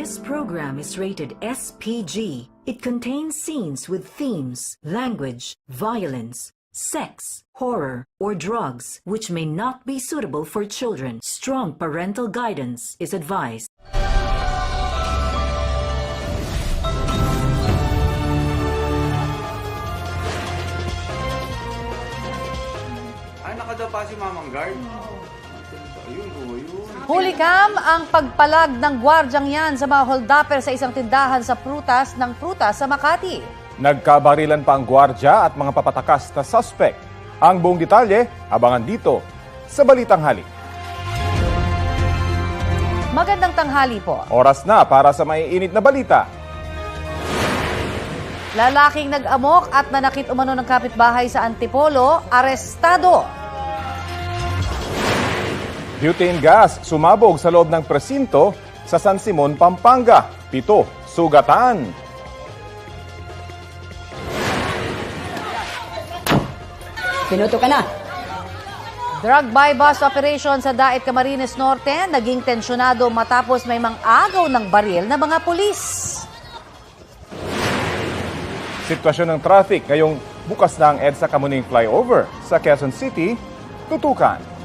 This program is rated SPG. It contains scenes with themes, language, violence, sex, horror, or drugs, which may not be suitable for children. Strong parental guidance is advised. Ay, nakadapa si Mamang Guard. Ayun, ayun. Hulikam ang pagpalag ng gwardyang yan sa mga holdupper sa isang tindahan sa prutas sa Makati. Nagkabarilan pa ang gwardya at mga papatakas na suspect. Ang buong detalye, abangan dito sa Balitang Hali. Magandang tanghali po. Oras na para sa maiinit na balita. Lalaking nag-amok at nanakit umano ng kapitbahay sa Antipolo, arestado. Butane gas sumabog sa loob ng presinto sa San Simon, Pampanga. 7 sugatan. Pinuto ka na. Drug buy bust operation sa Daet Camarines Norte naging tensyonado matapos may mang-agaw ng baril na mga pulis. Sitwasyon ng traffic ngayong bukas na ang EDSA Kamuning Flyover sa Quezon City. Tutukan.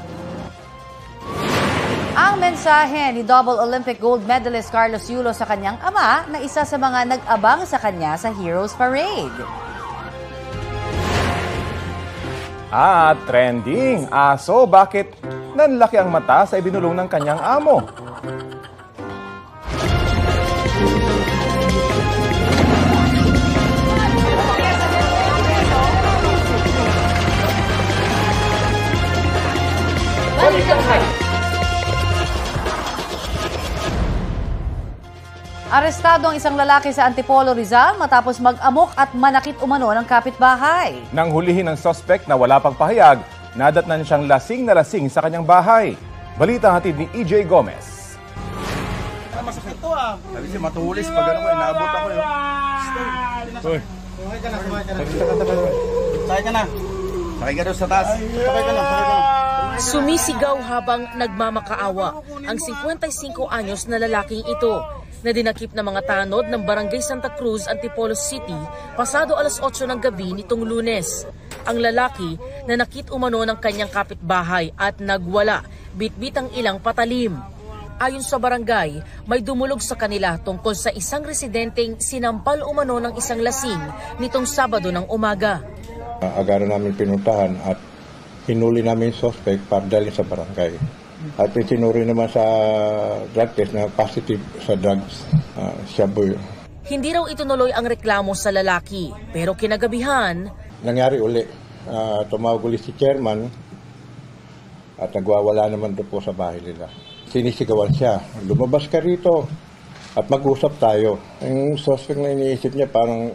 Ang mensahe ni double Olympic gold medalist Carlos Yulo sa kanyang ama na isa sa mga nag-abang sa kanya sa Heroes Parade. At trending, aso bakit nanlaki ang mata sa ibinulong ng kanyang amo? Arestado ang isang lalaki sa Antipolo, Rizal matapos mag-amok at manakit umano ng kapitbahay. Nang hulihin ng suspect na wala pang pahayag, nadatnan siyang lasing na lasing sa kanyang bahay. Balita hatid ni EJ Gomez. Masakit to ah. Sabi siya matulis pag ano ko, inaabot ako yun. Uy. Sakay ka na. Sakay ka doon sa taas. Sakay ka na. Sumisigaw habang nagmamakaawa ang 55 anyos na lalaking ito na dinakip ng mga tanod ng Barangay Santa Cruz, Antipolo City pasado alas 8 ng gabi nitong Lunes. Ang lalaki na nakit umano ng kanyang kapitbahay at nagwala, bitbit ang ilang patalim. Ayon sa barangay, may dumulog sa kanila tungkol sa isang residenteng sinampal umano ng isang lasing nitong Sabado ng umaga. Agad namin pinuntahan at hinuli namin yung suspect para dalhin sa barangay. At itinuri naman sa drug test na positive sa drugs, shabu. Hindi raw itunuloy ang reklamo sa lalaki, pero kinagabihan, Nangyari uli, tumawag uli si chairman at nagwawala naman doon po sa bahay nila. Sinisigawan siya, lumabas ka rito at mag-usap tayo. Yung suspect na iniisip niya parang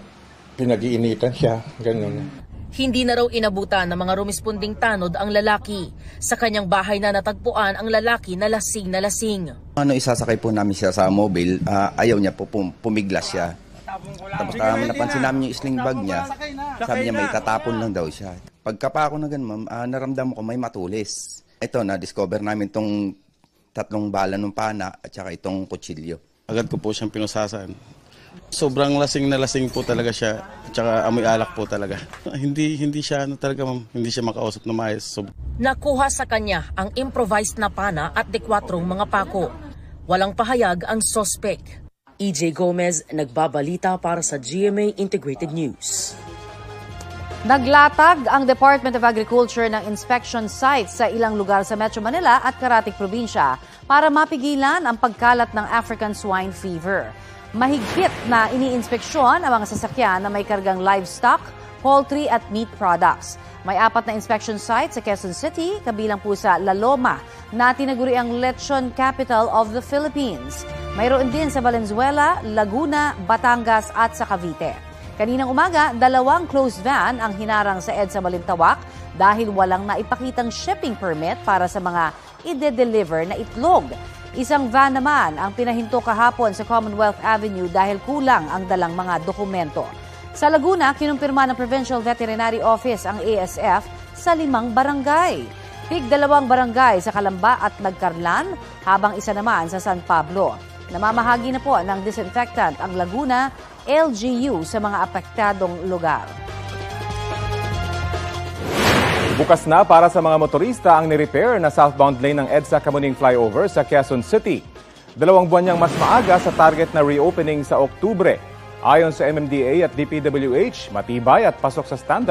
pinag-iinitan siya, ganun. hindi na raw inabutan ng mga rumisponding tanod ang lalaki. Sa kanyang bahay na natagpuan ang lalaki na lasing na lasing. Isasakay po namin siya sa mobile, ayaw niya po pumiglas siya. Tapos napansin namin yung sling bag niya, sabi niya may tatapon lang daw siya. Pagkapa ako na ganun, naramdaman ko may matulis. Ito, na-discover namin itong 3 bala ng pana at saka itong kutsilyo. Agad ko po siyang pinusasan. Sobrang lasing na lasing po talaga siya, at saka amoy alak po talaga. Hindi siya talaga, hindi siya makausap na maayos. Nakuha sa kanya ang improvised na pana at 4 mga pako. Walang pahayag ang suspect. EJ Gomez, nagbabalita para sa GMA Integrated News. Naglatag ang Department of Agriculture ng inspection sites sa ilang lugar sa Metro Manila at Caratic Probinsya para mapigilan ang pagkalat ng African swine fever. Mahigpit na iniinspeksyon ang mga sasakyan na may kargang livestock, poultry at meat products. May 4 na inspection sites sa Quezon City, kabilang po sa La Loma, na tinaguri ang lechon capital of the Philippines. Mayroon din sa Valenzuela, Laguna, Batangas at sa Cavite. Kaninang umaga, 2 closed van ang hinarang sa EDSA Balintawak dahil walang naipakitang shipping permit para sa mga ide-deliver na itlog. Isang van naman ang pinahinto kahapon sa Commonwealth Avenue dahil kulang ang dalang mga dokumento. Sa Laguna, kinumpirma ng Provincial Veterinary Office ang ASF sa 5 barangay. Tig 2 barangay sa Calamba at Nagcarlan, habang isa naman sa San Pablo. Namamahagi na po ng disinfectant ang Laguna LGU sa mga apektadong lugar. Bukas na para sa mga motorista ang ni-repair na southbound lane ng EDSA Kamuning Flyover sa Quezon City. 2 buwan niyang mas maaga sa target na reopening sa Oktubre. Ayon sa MMDA at DPWH, matibay at pasok sa standard